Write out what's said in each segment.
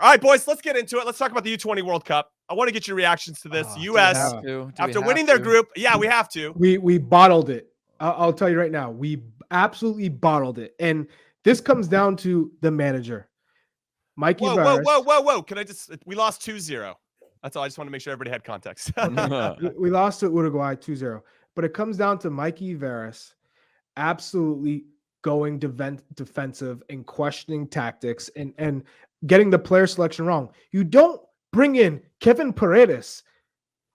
All right, boys, let's get into it. Let's talk about the U20 World Cup. I want to get your reactions to this. U.S. after winning their group. Yeah, we have to. We bottled it. I'll tell you right now. We absolutely bottled it. And this comes down to the manager, Mikey Varas. Whoa. Can I just – we lost 2-0. That's all. I just want to make sure everybody had context. We lost to Uruguay 2-0. But it comes down to Mikey Varas absolutely going defensive and questioning tactics and getting the player selection wrong. You don't bring in Kevin Paredes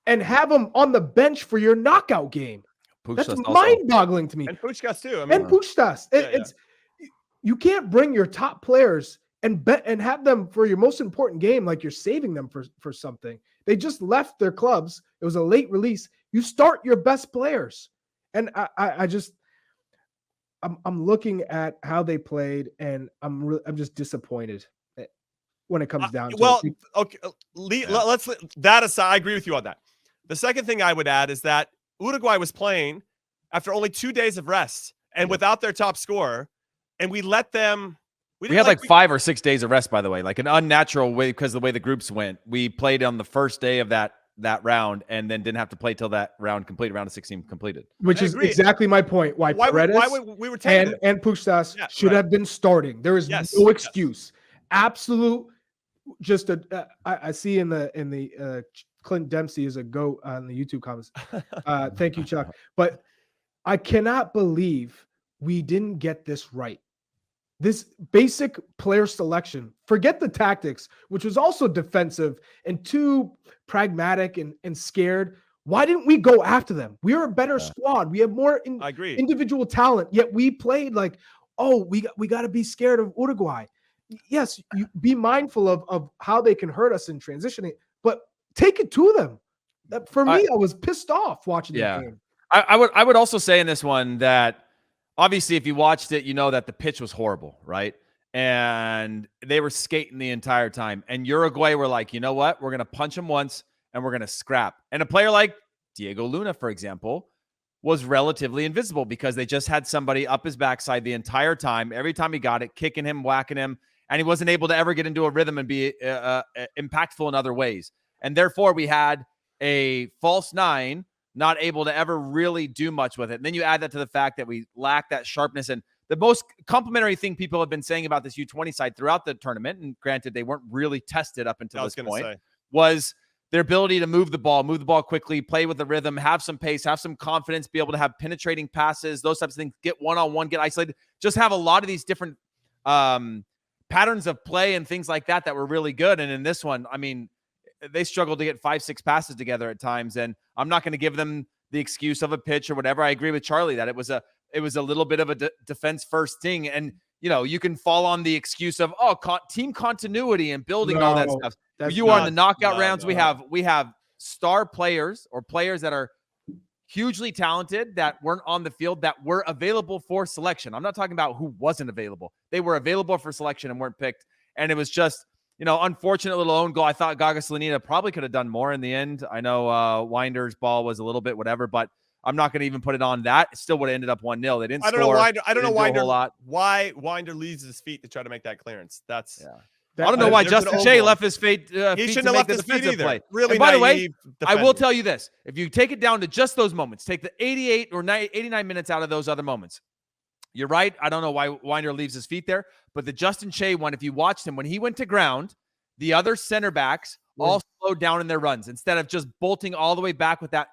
and have him on the bench for your knockout game. That's mind-boggling to me. And Puskás too. And Puskás. You can't bring your top players and have them for your most important game like you're saving them for something. They just left their clubs. It was a late release. You start your best players. And I'm looking at how they played, and I'm just disappointed when it comes down to it. Okay, let's that aside. I agree with you on that. The second thing I would add is that Uruguay was playing after only 2 days of rest and without their top scorer, and we let them. We had like 5 or 6 days of rest, by the way, like an unnatural way because of the way the groups went. We played on the first day of that round and then didn't have to play till that round of 16 completed. Which is exactly my point. Why Paredes we were and Puskás should have been starting. There is no excuse. Absolute. Just I see in the Clint Dempsey is a goat on the YouTube comments. Thank you, Chuck. But I cannot believe we didn't get this right. This basic player selection, forget the tactics, which was also defensive and too pragmatic and scared. Why didn't we go after them? We are a better squad. We have more individual talent, yet we played like, we got to be scared of Uruguay. Yes, you be mindful of how they can hurt us in transitioning, but take it to them. For me, I was pissed off watching the game. I would also say in this one that obviously, if you watched it, you know that the pitch was horrible, right? And they were skating the entire time. And Uruguay were like, you know what? We're going to punch them once and we're going to scrap. And a player like Diego Luna, for example, was relatively invisible because they just had somebody up his backside the entire time. Every time he got it, kicking him, whacking him. And he wasn't able to ever get into a rhythm and be impactful in other ways. And therefore, we had a false nine not able to ever really do much with it. And then you add that to the fact that we lack that sharpness. And the most complimentary thing people have been saying about this U20 side throughout the tournament, and granted, they weren't really tested up until this point, was their ability to move the ball quickly, play with the rhythm, have some pace, have some confidence, be able to have penetrating passes, those types of things, get one-on-one, get isolated, just have a lot of these different patterns of play and things like that were really good. And in this one, I mean, they struggled to get 5-6 passes together at times. And I'm not going to give them the excuse of a pitch or whatever. I agree with Charlie that it was a little bit of a defense first thing. And, you can fall on the excuse of, team continuity and building all that stuff. You are in the knockout rounds. We have star players or players that are hugely talented that weren't on the field that were available for selection. I'm not talking about who wasn't available. They were available for selection and weren't picked. And it was just, unfortunate little own goal. I thought Gaga Slanina probably could have done more in the end. I know Winder's ball was a little bit whatever, but I'm not going to even put it on that. It still would have ended up 1-0. They didn't score. I don't know why Winder leaves his feet to try to make that clearance. I don't know why Justin Shea left his feet. He shouldn't have left his feet either. Play. Really, by the way, I will tell you this: if you take it down to just those moments, take the 88 or 89 minutes out of those other moments. You're right. I don't know why Winder leaves his feet there, but the Justin Shea one, if you watched him when he went to ground, the other center backs all slowed down in their runs instead of just bolting all the way back with that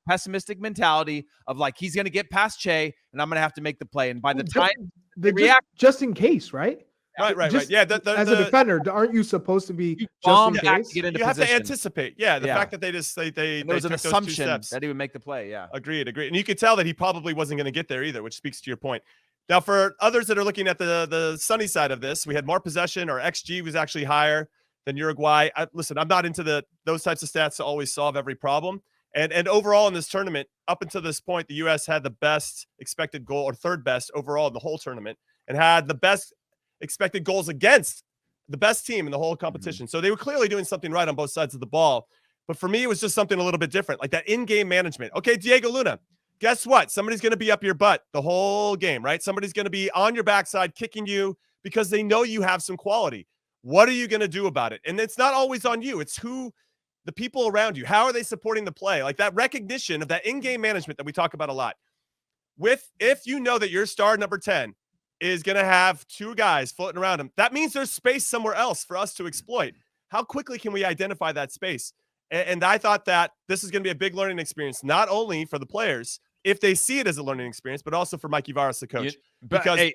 pessimistic mentality of like he's going to get past Shea and I'm going to have to make the play. And by the time they react, just in case, right? Right. Yeah. As a defender, aren't you supposed to be just in case? To get into you position. Have to anticipate. Yeah. The fact that they just there was an assumption that he would make the play. Yeah. Agreed. And you could tell that he probably wasn't going to get there either, which speaks to your point. Now, for others that are looking at the sunny side of this, we had more possession. Our XG was actually higher than Uruguay. Listen, I'm not into those types of stats to always solve every problem. And overall in this tournament, up until this point, the U.S. had the best expected goal or third best overall in the whole tournament and had the best expected goals against the best team in the whole competition. So they were clearly doing something right on both sides of the ball. But for me, it was just something a little bit different, like that in-game management. Okay, Diego Luna, guess what? Somebody's going to be up your butt the whole game, right? Somebody's going to be on your backside kicking you because they know you have some quality. What are you going to do about it? And it's not always on you. It's the people around you. How are they supporting the play? Like that recognition of that in-game management that we talk about a lot. If you know that your star number 10 is going to have 2 guys floating around him, that means there's space somewhere else for us to exploit. How quickly can we identify that space? And I thought that this is going to be a big learning experience, not only for the players, if they see it as a learning experience, but also for Mikey Varas, the coach. Because,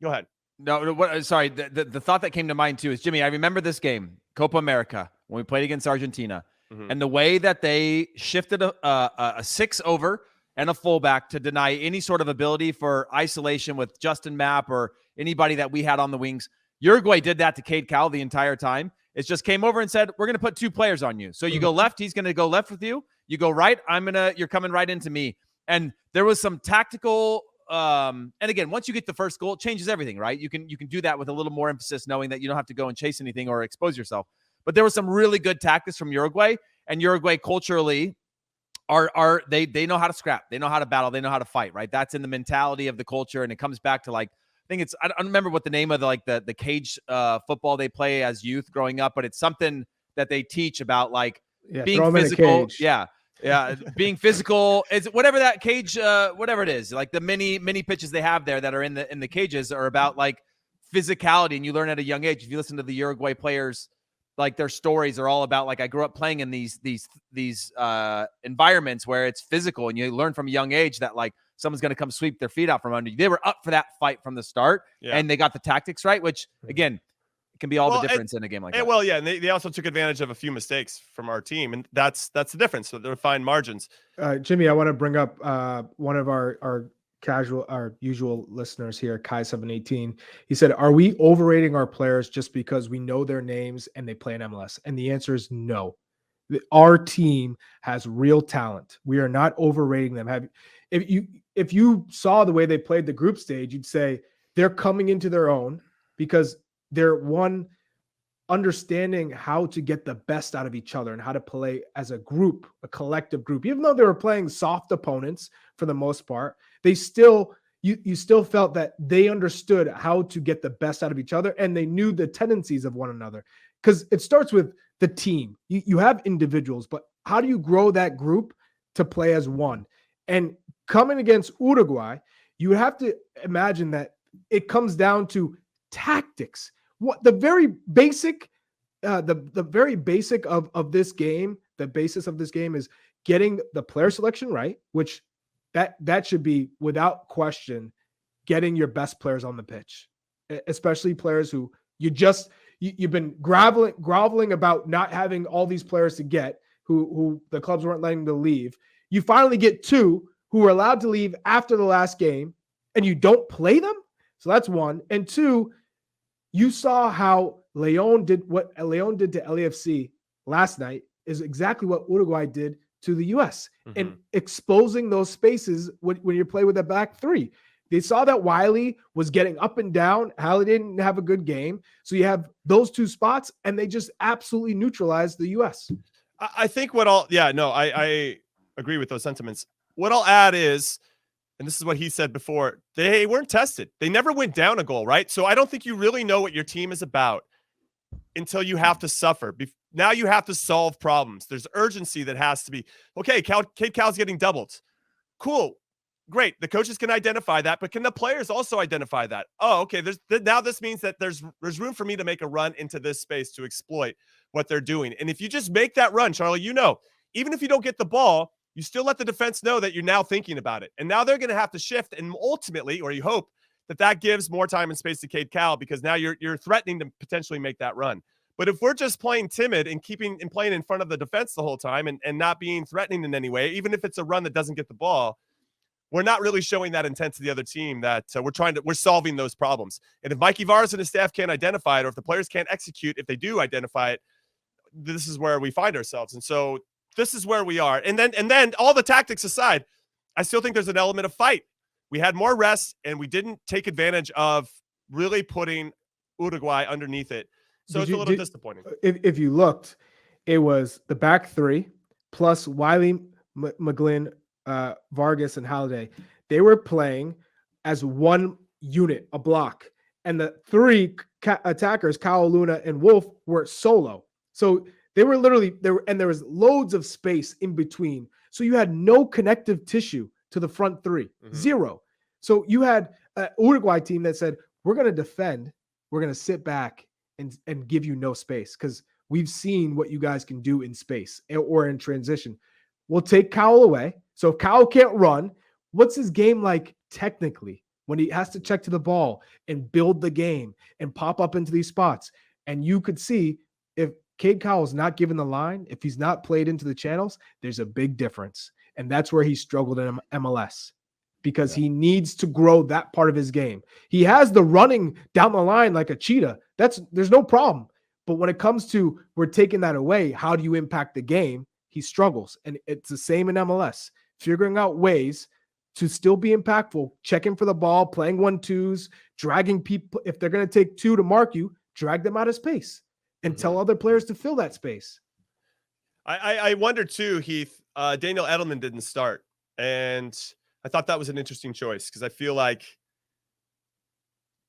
go ahead. No, sorry. The thought that came to mind too is, Jimmy, I remember this game, Copa America, when we played against Argentina, and the way that they shifted a 6 over and a fullback to deny any sort of ability for isolation with Justin Mapp or anybody that we had on the wings. Uruguay did that to Cade Cowell the entire time. It just came over and said, we're going to put 2 players on you. So you go left, he's going to go left with you. You go right, you're coming right into me. And there was some tactical, and again, once you get the first goal, it changes everything, right? You can do that with a little more emphasis, knowing that you don't have to go and chase anything or expose yourself. But there was some really good tactics from Uruguay, and Uruguay culturally they know how to scrap, they know how to battle, they know how to fight, right? That's in the mentality of the culture, and it comes back to like, I don't remember what the name of the cage football they play as youth growing up, but it's something that they teach about like being physical. Yeah, being physical is whatever that cage, whatever it is, like the many pitches they have there that are in the cages are about like physicality, and you learn at a young age. If you listen to the Uruguay players, like their stories are all about like, I grew up playing in these environments where it's physical, and you learn from a young age that like someone's going to come sweep their feet out from under you. They were up for that fight from the start, and they got the tactics right, which again, it can be all the difference in a game like that. Well, yeah, and they also took advantage of a few mistakes from our team, and that's the difference. So they're fine margins. Jimmy, I want to bring up one of our usual listeners here, Kai718. He said, are we overrating our players just because we know their names and they play in MLS? And the answer is no. Our team has real talent. We are not overrating them. If you saw the way they played the group stage, you'd say they're coming into their own because they're understanding how to get the best out of each other and how to play as a group, a collective group. Even though they were playing soft opponents for the most part, they still, you still felt that they understood how to get the best out of each other, and they knew the tendencies of one another. Because it starts with the team. You have individuals, but how do you grow that group to play as one? And coming against Uruguay, you have to imagine that it comes down to tactics. What the very basic, the very basic of this game, the basis of this game is getting the player selection right, which that should be without question getting your best players on the pitch, especially players who you've been groveling about not having all these players to get, who the clubs weren't letting them leave. You finally get 2 who were allowed to leave after the last game, and you don't play them. So that's 1. And 2, you saw how Leon did what Leon did to LAFC last night is exactly what Uruguay did to the U.S. And exposing those spaces when you play with a back 3. They saw that Wiley was getting up and down. Halle didn't have a good game. So you have those 2 spots, and they just absolutely neutralized the U.S. I think I agree with those sentiments. What I'll add is, and this is what he said before, they weren't tested. They never went down a goal, right? So I don't think you really know what your team is about until you have to suffer. Now you have to solve problems. There's urgency that has to be, okay, Cade Cowell's getting doubled. Cool. Great. The coaches can identify that, but can the players also identify that? Oh, okay. Now this means that there's room for me to make a run into this space to exploit what they're doing. And if you just make that run, Charlie, even if you don't get the ball, you still let the defense know that you're now thinking about it. And now they're going to have to shift. And ultimately, or you hope that gives more time and space to Cade Cowell, because now you're threatening to potentially make that run. But if we're just playing timid and playing in front of the defense the whole time and not being threatening in any way, even if it's a run that doesn't get the ball, we're not really showing that intent to the other team that we're solving those problems. And if Mikey Varas and his staff can't identify it, or if the players can't execute, if they do identify it, this is where we find ourselves. And so this is where we are. And then all the tactics aside, I still think there's an element of fight. We had more rest, and we didn't take advantage of really putting Uruguay underneath it. So it's a little disappointing. If you looked, it was the back 3 plus Wiley, McGlynn, Vargas, and Halliday. They were playing as one unit, a block. And the 3 attackers, Kyle, Luna, and Wolf, were solo. So they were literally there, and there was loads of space in between. So you had no connective tissue to the front three, zero. So you had an Uruguay team that said, we're going to defend, we're going to sit back and give you no space because we've seen what you guys can do in space or in transition. We'll take Kyle away. So if Kyle can't run, what's his game like technically when he has to check to the ball and build the game and pop up into these spots? And you could see if Cade Cowell is not given the line, if he's not played into the channels, there's a big difference. And that's where he struggled in MLS because he needs to grow that part of his game. He has the running down the line like a cheetah. There's no problem. But when it comes to we're taking that away, how do you impact the game? He struggles. And it's the same in MLS. Figuring out ways to still be impactful, checking for the ball, playing 1-2s, dragging people. If they're going to take two to mark you, drag them out of space and tell other players to fill that space. I wonder too, Heath, Daniel Edelman didn't start. And I thought that was an interesting choice because I feel like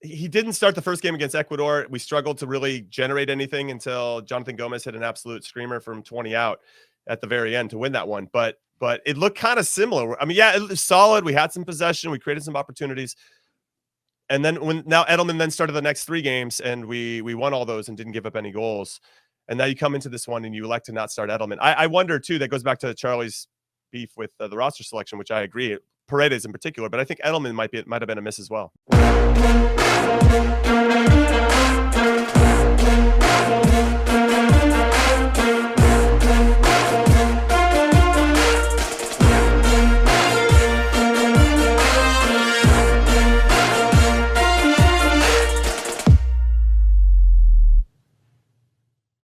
he didn't start the first game against Ecuador. We struggled to really generate anything until Jonathan Gomez hit an absolute screamer from 20 out at the very end to win that one. But it looked kind of similar. I mean, yeah, it was solid. We had some possession. We created some opportunities. And then now Edelman then started the next 3 games and we won all those and didn't give up any goals. And now you come into this one and you elect to not start Edelman. I wonder too, that goes back to Charlie's beef with the roster selection, which I agree. Paredes in particular, but I think Edelman might have been a miss as well.